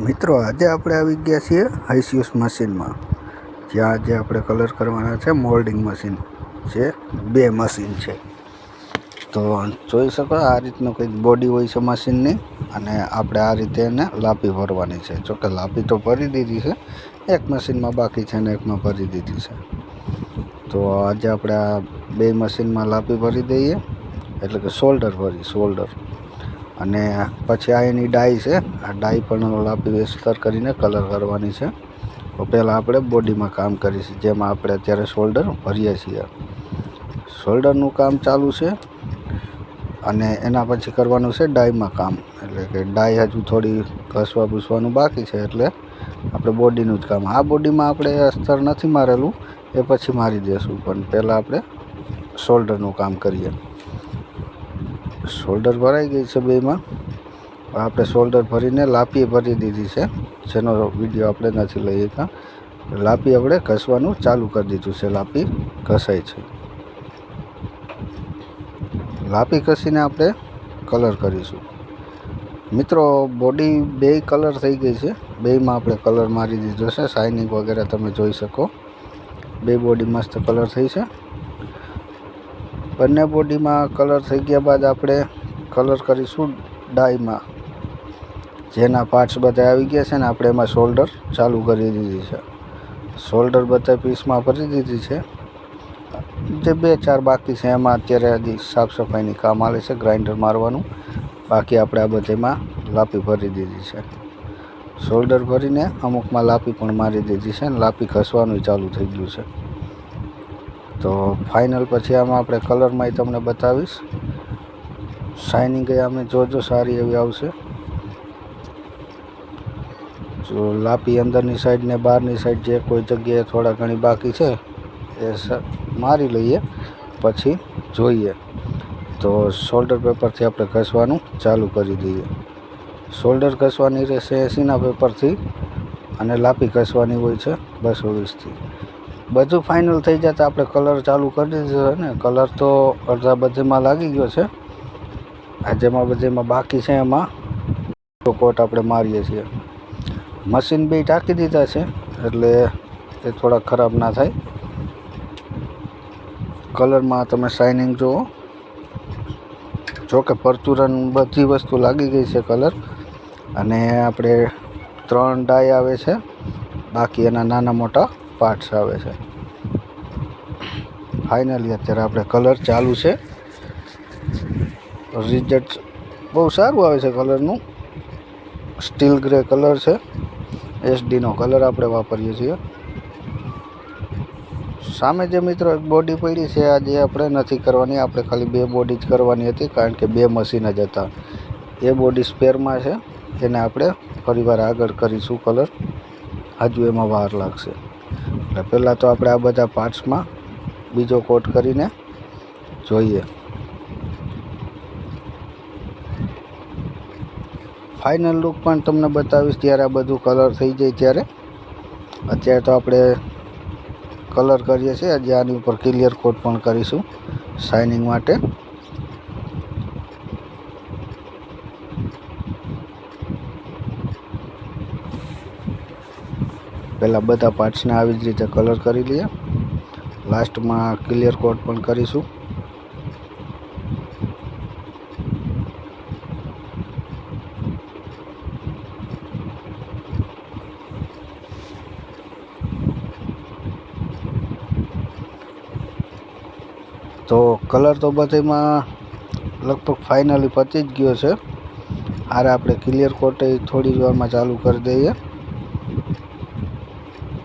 મિત્રો આજે આપણે આવી ગયા છીએ આઈસીએસ મશીનમાં, જ્યાં આજે આપણે કલર કરવાના છે. મોલ્ડિંગ મશીન છે, બે મશીન છે. તો જોઈ શકો આ રીતનું કંઈક બોડી હોય છે મશીનની, અને આપણે આ રીતે એને લાપી ભરવાની છે. જોકે લાપી તો ભરી દીધી છે, એક મશીનમાં બાકી છે ને એકમાં ભરી દીધી છે. તો આજે આપણે આ બે મશીનમાં લાપી ભરી દઈએ, એટલે કે શોલ્ડર અને પછી આ એની ડાઈ છે. આ ડાઈ પણ લાપી વિસ્તર કરીને કલર કરવાની છે. તો પહેલાં આપણે બોડીમાં કામ કરીશું, જેમાં આપણે અત્યારે શોલ્ડર ભરીએ છીએ. શોલ્ડરનું કામ ચાલુ છે અને એના પછી કરવાનું છે ડાઈમાં કામ. એટલે કે ડાઈ હજુ થોડી ઘસવા ભૂસવાનું બાકી છે, એટલે આપણે બોડીનું જ કામ. આ બોડીમાં આપણે અસ્તર નથી મારેલું, એ પછી મારી દઈશું, પણ પહેલાં આપણે શોલ્ડરનું કામ કરીએ. શોલ્ડર ભરાઈ ગઈ છે બેમાં. આપણે શોલ્ડર ભરીને લાપી ભરી દીધી છે, જેનો વિડીયો આપણે નથી લઈ શકતા. લાપી આપણે ઘસવાનું ચાલુ કરી દીધું છે. લાપી ઘસાય છે. લાપી ઘસીને આપણે કલર કરીશું. મિત્રો બોડી બે કલર થઈ ગઈ છે, બેમાં આપણે કલર મારી દીધો છે. શાઇનિંગ વગેરે તમે જોઈ શકો. બે બોડી મસ્ત કલર થઈ છે. બંને બોડીમાં કલર થઈ ગયા બાદ આપણે કલર કરીશું ડાઈમાં. જેના પાર્ટ્સ બધા આવી ગયા છે ને, આપણે એમાં શોલ્ડર ચાલુ કરી દીધી છે. શોલ્ડર બધા પીસમાં ભરી દીધી છે. જે 2-4 બાકી છે એમાં અત્યારે હજી સાફ સફાઈની કામ આવે છે, ગ્રાઇન્ડર મારવાનું. બાકી આપણે આ બધામાં લાપી ભરી દીધી છે. શોલ્ડર ભરીને અમુકમાં લાપી પણ મારી દીધી છે, અને લાપી ઘસવાનું ચાલુ થઈ ગયું છે. તો ફાઇનલ પછી આમાં આપણે કલરમાં તમને બતાવીશ. શાઇનિંગ આમે જોજો સારી એવી આવશે. જો લાપી અંદરની સાઈડ ને બહારની સાઈડ જે કોઈ જગ્યાએ થોડા ઘણી બાકી છે એ મારી લઈએ, પછી જોઈએ. તો શોલ્ડર પેપરથી આપણે ઘસવાનું ચાલુ કરી દઈએ. શોલ્ડર ઘસવાની રહેશે 80ના પેપરથી, અને લાપી ઘસવાની હોય છે 220થી. બધું ફાઇનલ થઈ જતાં આપણે કલર ચાલુ કરી દીધો છે ને. કલર તો અડધા બધેમાં લાગી ગયો છે. આ જેમાં બધેમાં બાકી છે એમાં કોટ આપણે મારીએ છીએ. મશીન બે ટાંકી દીધા છે, એટલે એ થોડા ખરાબ ના થાય. કલરમાં તમે શાઇનિંગ જુઓ. જોકે પરચુરન બધી વસ્તુ લાગી ગઈ છે કલર. અને આપણે 3 ડાય આવે છે, બાકી એના નાના મોટા પાર્ટ્સ આવે છે. ફાઇનલી અત્યારે આપણે કલર ચાલુ છે. રિઝલ્ટ બહુ સારું આવે છે કલરનું. સ્ટીલ ગ્રે કલર છે. એસડીનો કલર આપણે વાપરીએ છીએ. સામે જે મિત્રો એક બોડી પડી છે, આજે આપણે નથી કરવાની. આપણે ખાલી 2 બોડી જ કરવાની હતી, કારણ કે 2 મશીન જ હતા. એ બોડી સ્પેરમાં છે, એને આપણે ફરીવાર આગળ કરીશું કલર. હજુ એમાં વાર લાગશે. એટલે પહેલાં તો આપણે આ બધા પાર્ટ્સમાં બીજો કોટ કરીને જોઈએ. ફાઇનલ લુક પણ તમને બતાવીશ ત્યારે આ બધું કલર થઈ જાય ત્યારે. અત્યારે તો આપણે કલર કરીએ છીએ. આજે આની ઉપર ક્લિયર કોટ પણ કરીશું શાઇનિંગ માટે. પહેલાં બધા પાર્ટ્સને આવી જ રીતે કલર કરી લઈએ. લાસ્ટમાં ક્લિયર કોટ પણ કરીશું. તો કલર તો બધેમાં લગભગ ફાઇનલી પતી જ ગયો છે. આરે આપણે ક્લિયર કોટ થોડી જ વારમાં ચાલુ કરી દઈએ.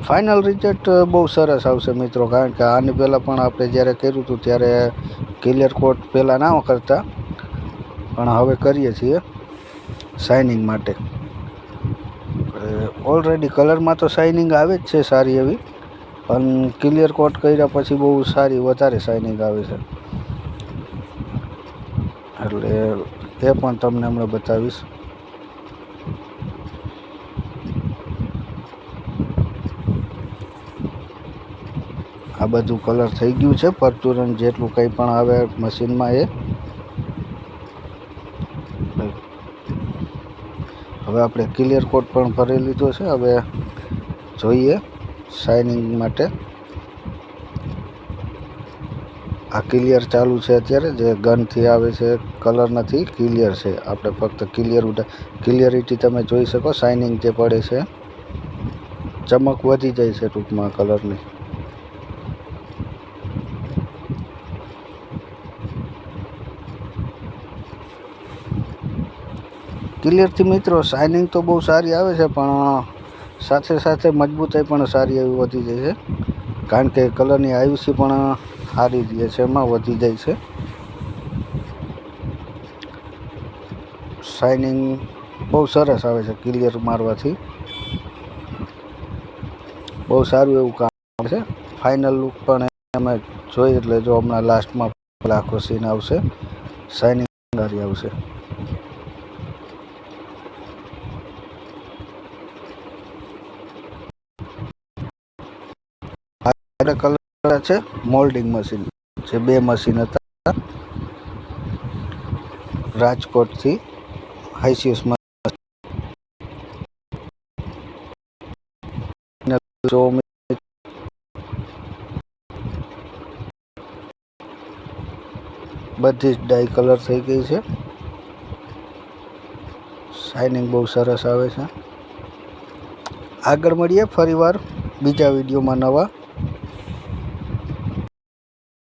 ફાઇનલ રિઝલ્ટ બહુ સરસ આવશે મિત્રો, કારણ કે આની પહેલાં પણ આપણે જ્યારે કર્યું હતું ત્યારે ક્લિયર કોટ પહેલાં ના કરતા, પણ હવે કરીએ છીએ શાઇનિંગ માટે. ઓલરેડી કલરમાં તો શાઇનિંગ આવે જ છે સારી એવી, પણ ક્લિયર કોટ કર્યા પછી બહુ સારી વધારે શાઇનિંગ આવે છે. એટલે એ પણ તમને હમણાં બતાવીશ. આ બધું કલર થઈ ગયું છે. પરચુરન જેટલું કંઈ પણ આવે મશીનમાં એ હવે આપણે ક્લિયર કોટ પણ ભરી લીધો છે. હવે જોઈએ શાઇનિંગ માટે. આ ક્લિયર ચાલુ છે અત્યારે, જે ગનથી આવે છે કલર નથી, ક્લિયર છે. આપણે ફક્ત ક્લિયરિટી તમે જોઈ શકો, શાઇનિંગ જે પડે છે, ચમક વધી જાય છે ટૂંકમાં કલરની. ક્લિયરથી મિત્રો શાઇનિંગ તો બહુ સારી આવે છે, પણ સાથે સાથે મજબૂતાઈ પણ સારી એવી વધી જાય છે, કારણ કે કલરની આયુસી પણ સારી રહે છે, એમાં વધી જાય છે. શાઇનિંગ બહુ સરસ આવે છે ક્લિયર મારવાથી, બહુ સારું એવું કામ છે. ફાઇનલ લુક પણ અમે જોઈ એટલે જો હમણાં લાસ્ટમાં આખો સીન આવશે, શાઇનિંગ સારી આવશે. કલર છે મોલ્ડિંગ મશીન, જે 2 મશીન હતા રાજકોટથી હાઈસીએસમાં. બધી જ ડાય કલર થઈ ગઈ છે, શાઇનિંગ બહુ સરસ આવે છે. આગળ મળીએ ફરીવાર બીજા વિડીયોમાં નવા.